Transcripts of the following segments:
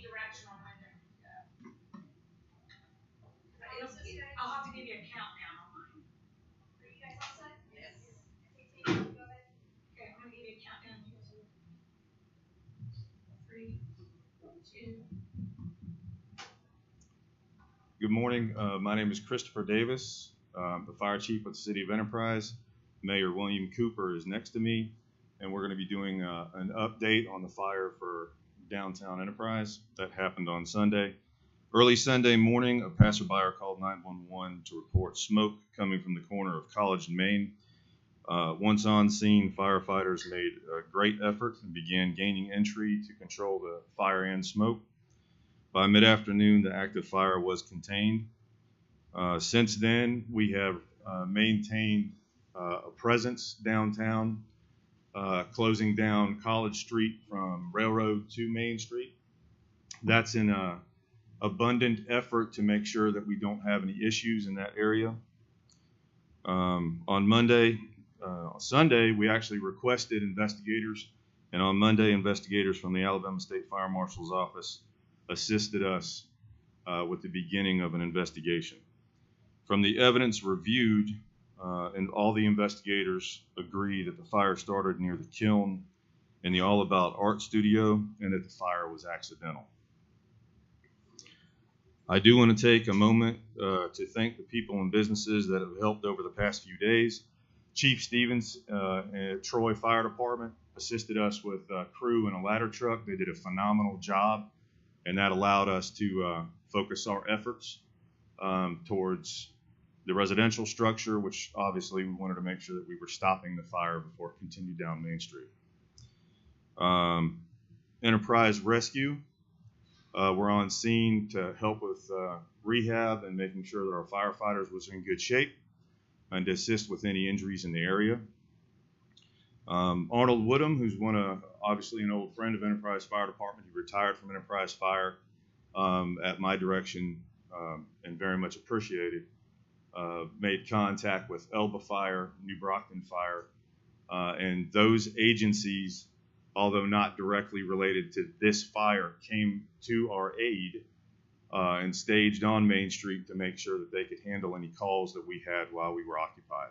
direction on when they're going to go. I'll have to give you a countdown on mine. Are you guys all set? Yes. Okay, go ahead. Okay, I'm going to give you a countdown. 3, 2. Good morning. My name is Christopher Davis. I'm the fire chief with the City of Enterprise. Mayor William Cooper is next to me, and we're going to be doing an update on the fire for downtown Enterprise that happened on Sunday. Early Sunday morning, a passerby called 911 to report smoke coming from the corner of College and Main. Once on scene, firefighters made a great effort and began gaining entry to control the fire and smoke. By mid-afternoon, the active fire was contained. Since then, we have maintained a presence downtown, closing down College Street from Railroad to Main Street. That's in an abundant effort to make sure that we don't have any issues in that area. On Sunday, we actually requested investigators, and on Monday, investigators from the Alabama State Fire Marshal's office assisted us with the beginning of an investigation. From the evidence reviewed, and all the investigators agree that the fire started near the kiln in the All About Art Studio and that the fire was accidental. I do want to take a moment to thank the people and businesses that have helped over the past few days. Chief Stevens at Troy Fire Department assisted us with crew and a ladder truck. They did a phenomenal job, and that allowed us to focus our efforts towards the residential structure, which obviously we wanted to make sure that we were stopping the fire before it continued down Main Street. Enterprise Rescue were on scene to help with rehab and making sure that our firefighters was in good shape and to assist with any injuries in the area. Arnold Woodham, who's obviously an old friend of Enterprise Fire Department, he retired from Enterprise Fire at my direction and very much appreciated. Made contact with Elba Fire, New Brockton Fire, and those agencies, although not directly related to this fire, came to our aid and staged on Main Street to make sure that they could handle any calls that we had while we were occupied.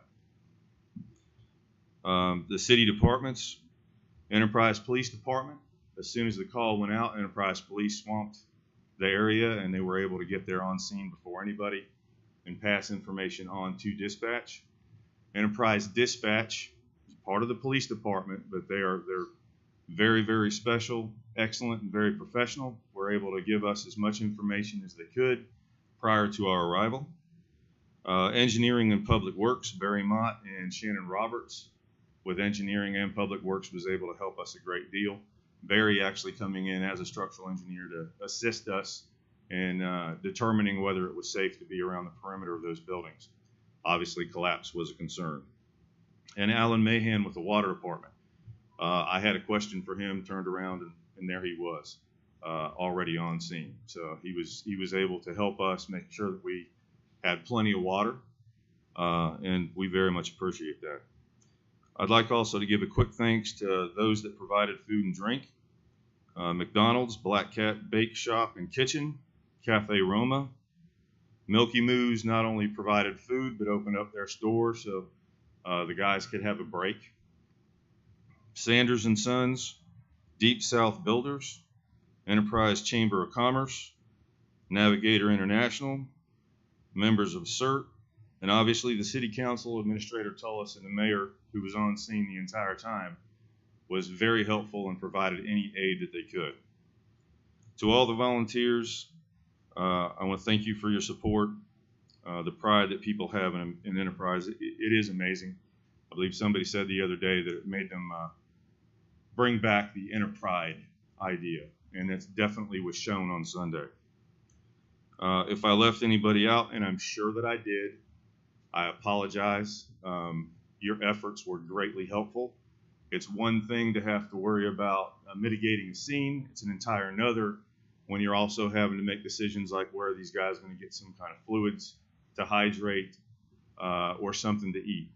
The city departments, Enterprise Police Department, as soon as the call went out, Enterprise Police swamped the area and they were able to get there on scene before anybody and pass information on to dispatch. Enterprise Dispatch is part of the police department, but they're very, very special, excellent, and very professional. Were able to give us as much information as they could prior to our arrival. Engineering and Public Works, Barry Mott and Shannon Roberts with Engineering and Public Works was able to help us a great deal. Barry actually coming in as a structural engineer to assist us in determining whether it was safe to be around the perimeter of those buildings. Obviously, collapse was a concern. And Alan Mahan with the Water Department. I had a question for him, turned around, and there he was, already on scene. So he was able to help us make sure that we had plenty of water, and we very much appreciate that. I'd like also to give a quick thanks to those that provided food and drink. McDonald's, Black Cat Bake Shop and Kitchen, Cafe Roma. Milky Moo's not only provided food, but opened up their store so the guys could have a break. Sanders & Sons, Deep South Builders, Enterprise Chamber of Commerce, Navigator International, members of CERT, and obviously the City Council, Administrator Tullis, and the Mayor, who was on scene the entire time, was very helpful and provided any aid that they could. To all the volunteers, I want to thank you for your support, the pride that people have in Enterprise. It is amazing. I believe somebody said the other day that it made them bring back the Enterprise idea, and that's definitely was shown on Sunday. If I left anybody out, and I'm sure that I did, I apologize. Your efforts were greatly helpful. It's one thing to have to worry about mitigating a scene. It's an entire another when you're also having to make decisions like where are these guys going to get some kind of fluids to hydrate or something to eat.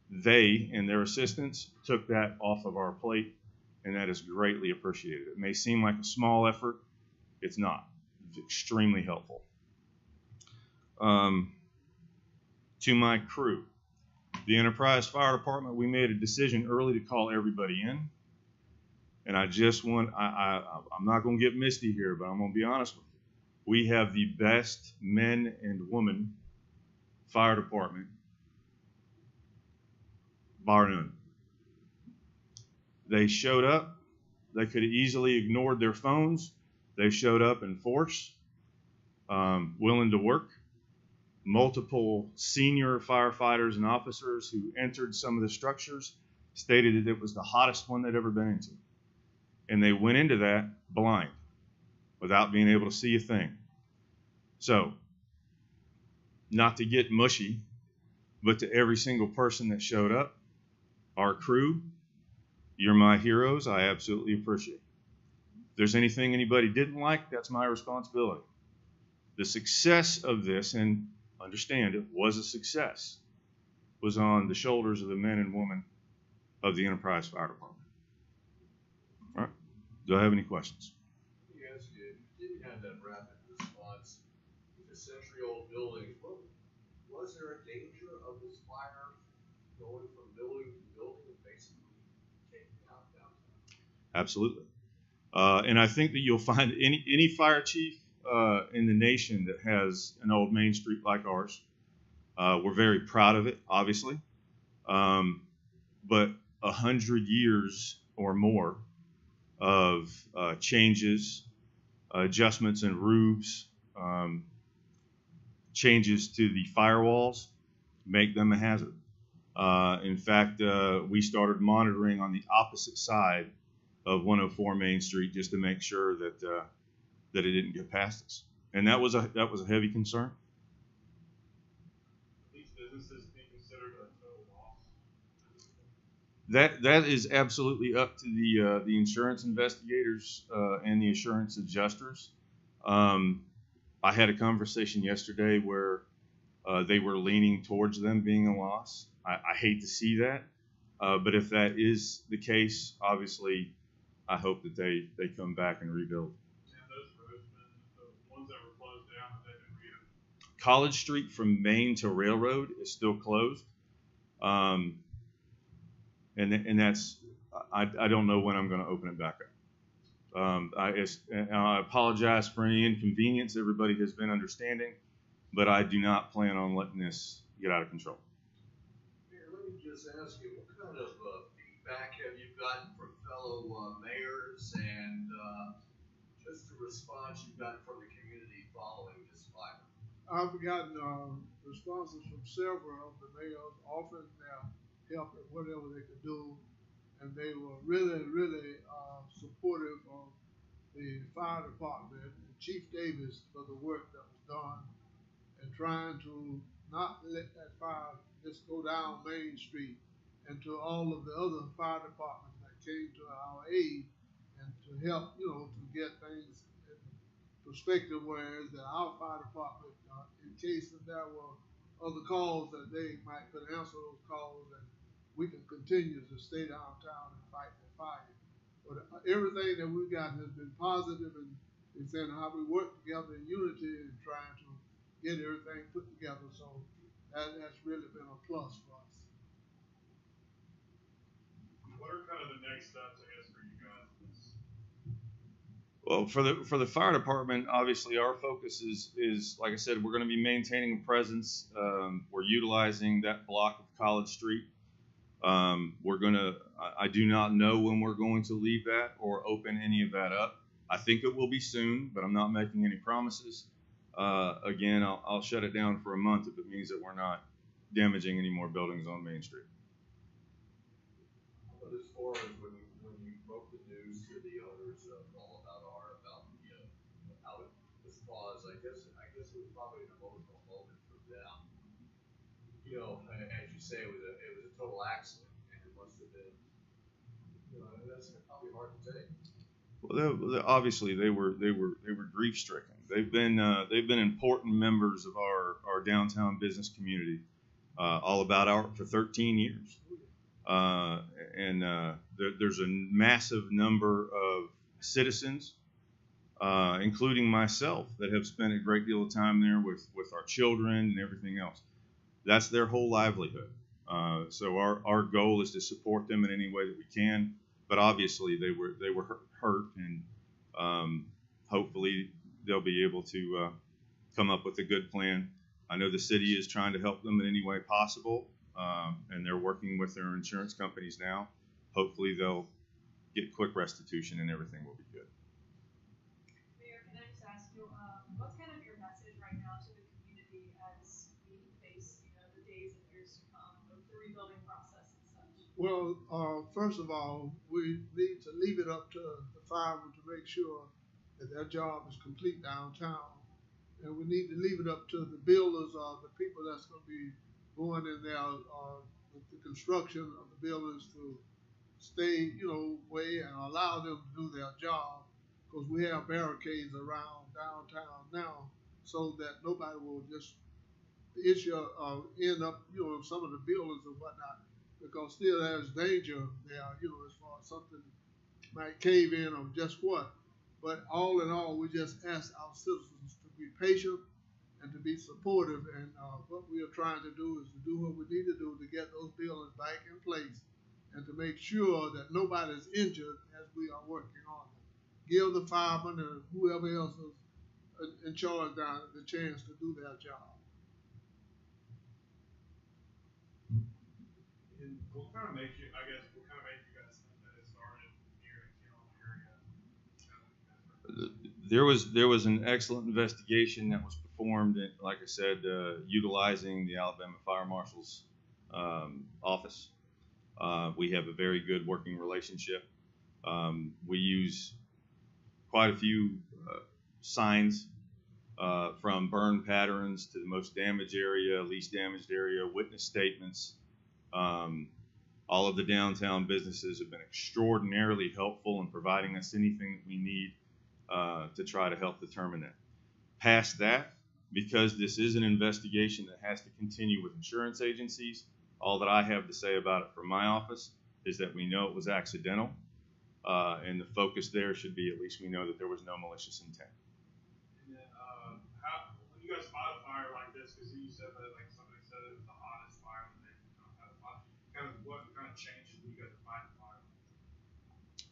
They and their assistants took that off of our plate, and that is greatly appreciated. It may seem like a small effort. It's not. It's extremely helpful. To my crew, the Enterprise Fire Department, we made a decision early to call everybody in. And I just want, I'm not going to get misty here, but I'm going to be honest with you. We have the best men and women fire department, bar none. They showed up. They could have easily ignored their phones. They showed up in force, willing to work. Multiple senior firefighters and officers who entered some of the structures stated that it was the hottest one they'd ever been into. And they went into that blind, without being able to see a thing. So, not to get mushy, but to every single person that showed up, our crew, you're my heroes. I absolutely appreciate it. If there's anything anybody didn't like, that's my responsibility. The success of this, and understand it was a success, was on the shoulders of the men and women of the Enterprise Fire Department. All right. Do I have any questions? Yes, you didn't have that rapid response with the century-old buildings. Was there a danger of this fire going from building to building and basically taking out downtown? Absolutely. And I think that you'll find any fire chief in the nation that has an old Main Street like ours. We're very proud of it, obviously. But 100 years or more of changes, adjustments in roofs, changes to the firewalls make them a hazard. In fact, we started monitoring on the opposite side of 104 Main Street just to make sure that that it didn't get past us, and that was a heavy concern. These businesses be considered a total loss? That is absolutely up to the insurance investigators and the insurance adjusters. I had a conversation yesterday where they were leaning towards them being a loss. I hate to see that, but if that is the case, obviously, I hope that they come back and rebuild. And those roads, the ones that were closed down, have they been reopened? College Street from Main to Railroad is still closed, and that's I don't know when I'm going to open it back up. I apologize for any inconvenience everybody has been understanding, but I do not plan on letting this get out of control. Mayor, let me just ask you, what kind of feedback have you gotten from fellow mayors and just the response you've gotten from the community following this fire? I've gotten responses from several of the mayors offering their help at whatever they could do, and they were really, really supportive of the fire department and Chief Davis for the work that was done and trying to not let that fire just go down Main Street, and to all of the other fire departments that came to our aid and to help, to get things in perspective, whereas that our fire department, in case that there were other calls that they could answer those calls, and we can continue to stay downtown and fight the fire. But everything that we've gotten has been positive, and in saying how we work together in unity and trying to get everything put together. So that's really been a plus for us. What are kind of the next steps, I guess, for you guys? Well, for the fire department, obviously our focus is like I said, we're going to be maintaining a presence. We're utilizing that block of College Street. I do not know when we're going to leave that or open any of that up. I think it will be soon, but I'm not making any promises. Again, I'll shut it down for a month if it means that we're not damaging any more buildings on Main Street. But as far as when you broke the news to the owners of All About R about how it was caused, I guess it was probably an emotional moment for them. As you say, it was a total accident, and it must have been. That's probably hard to take. Well, obviously they were grief stricken. They've been important members of our downtown business community, All About Art for 13 years, and there's a massive number of citizens including myself, that have spent a great deal of time there with our children and everything else. That's their whole livelihood. So our goal is to support them in any way that we can. But obviously they were hurt, and hopefully they'll be able to come up with a good plan. I know the city is trying to help them in any way possible, and they're working with their insurance companies now. Hopefully they'll get quick restitution and everything will be good. Mayor, can I just ask you, what's kind of your message right now to the community as we face, the days and years to come with the rebuilding process and such? Well, first of all, we need to leave it up to the firemen to make sure that their job is complete downtown. And we need to leave it up to the builders or the people that's going to be going in there with the construction of the buildings to stay, way and allow them to do their job. Because we have barricades around downtown now so that nobody will just issue end up, some of the buildings and whatnot, because still there's danger there, as far as something might cave in or just what. But all in all, we just ask our citizens to be patient and to be supportive. And what we are trying to do is to do what we need to do to get those buildings back in place and to make sure that nobody is injured as we are working on them. Give the firemen and whoever else is in charge down the chance to do their job. And what kind of makes you, I guess, what kind of made you guys think that it started here in Carroll area? There was an excellent investigation that was performed, like I said, utilizing the Alabama Fire Marshal's office. We have a very good working relationship. We use quite a few signs, from burn patterns to the most damaged area, least damaged area, witness statements. All of the downtown businesses have been extraordinarily helpful in providing us anything that we need to try to help determine that. Past that, because this is an investigation that has to continue with insurance agencies, all that I have to say about it from my office is that we know it was accidental, and the focus there should be, at least we know that there was no malicious intent. And then, when you guys fought a fire like this, because you said that, like somebody said it was the hottest fire that they've had a fire. What kind of changes when you guys are fighting fire?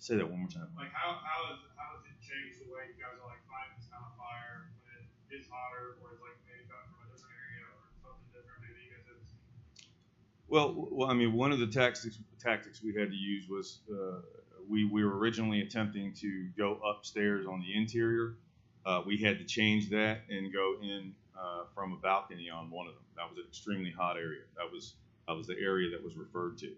Say that one more time. Like how does it change the way you guys are like fighting this kind of fire when it is hotter, or it's like maybe coming from a different area or something different maybe you guys haven't seen? Well, I mean, one of the tactics we had to use was we were originally attempting to go upstairs on the interior. We had to change that and go in from a balcony on one of them. That was an extremely hot area. That was the area that was referred to.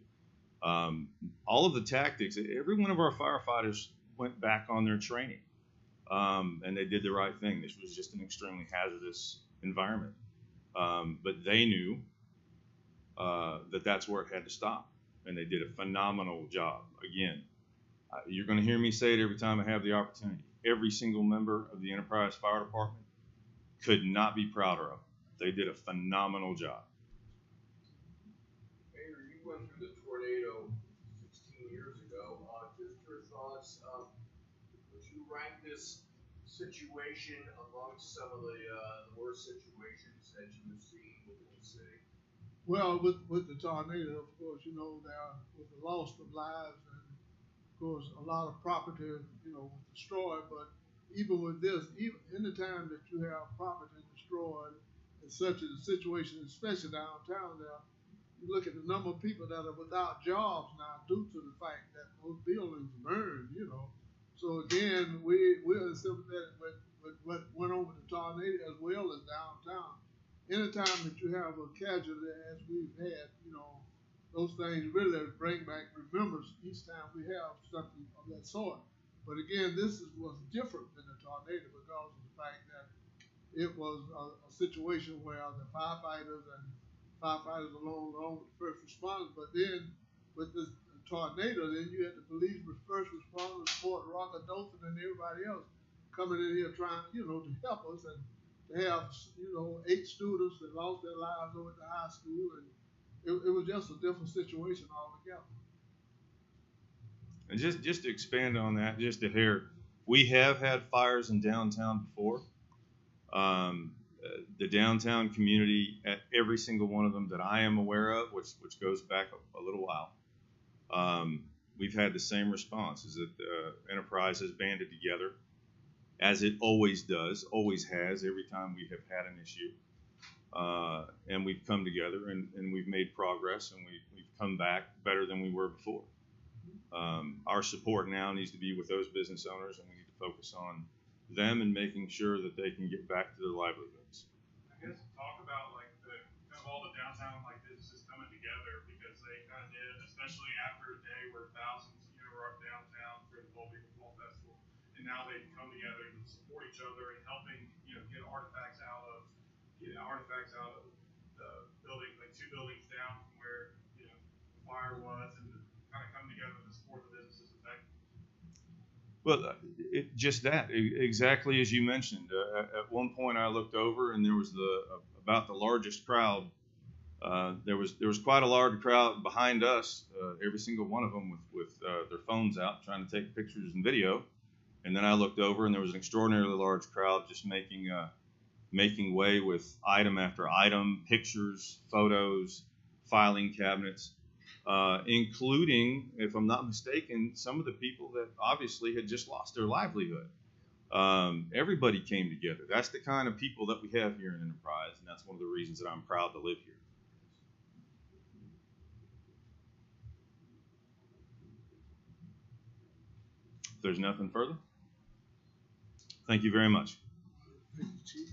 All of the tactics, every one of our firefighters went back on their training, and they did the right thing. This was just an extremely hazardous environment, but they knew that that's where it had to stop, and they did a phenomenal job. Again, you're going to hear me say it every time I have the opportunity. Every single member of the Enterprise Fire Department could not be prouder of them. They did a phenomenal job. Mayor, you went through the tornado 16 years ago. Just your thoughts. Would you rank this situation amongst some of the worst situations that you have seen within the city? Well, with the tornado, of course, there was the loss of lives, and of course a lot of property, was destroyed. But even with this, even in the time that you have property destroyed, in such a situation, especially downtown there, you look at the number of people that are without jobs now due to the fact that those buildings burned. So again, we're sympathetic with what went over the tornado as well as downtown. Anytime that you have a casualty as we've had, those things really bring back remembrance each time we have something of that sort. But again, was different than the tornado because of the fact that it was a situation where the firefighters along with the first responders, but then with the tornado, then you had the police with first responders, Fort Rocker, Dothan, and everybody else coming in here trying, to help us. And to have, 8 students that lost their lives over at the high school, and it was just a different situation altogether. And just to expand on that, just a hair, We have had fires in downtown before. The downtown community, at every single one of them that I am aware of, which goes back a little while, we've had the same response: is that Enterprise has banded together, as it always does, always has, every time we have had an issue. And we've come together and we've made progress, and we've come back better than we were before. Our support now needs to be with those business owners, and we need to focus on them and making sure that they can get back to their livelihoods. I guess talk about like the kind of all the downtown like businesses coming together, because they kind of did, especially after a day where thousands, were up downtown for the Boulder Fall Festival, and now they come together and support each other and helping, get artifacts out of the building, like 2 buildings down from where the fire was, and kind of come together to support the businesses affected. Well, just that, exactly as you mentioned. At one point, I looked over, and there was about the largest crowd. There was quite a large crowd behind us, every single one of them with their phones out, trying to take pictures and video. And then I looked over, and there was an extraordinarily large crowd just making way with item after item, pictures, photos, filing cabinets. Including, if I'm not mistaken, some of the people that obviously had just lost their livelihood. Everybody came together. That's the kind of people that we have here in Enterprise, and that's one of the reasons that I'm proud to live here. If there's nothing further, thank you very much. Thank you, Chief.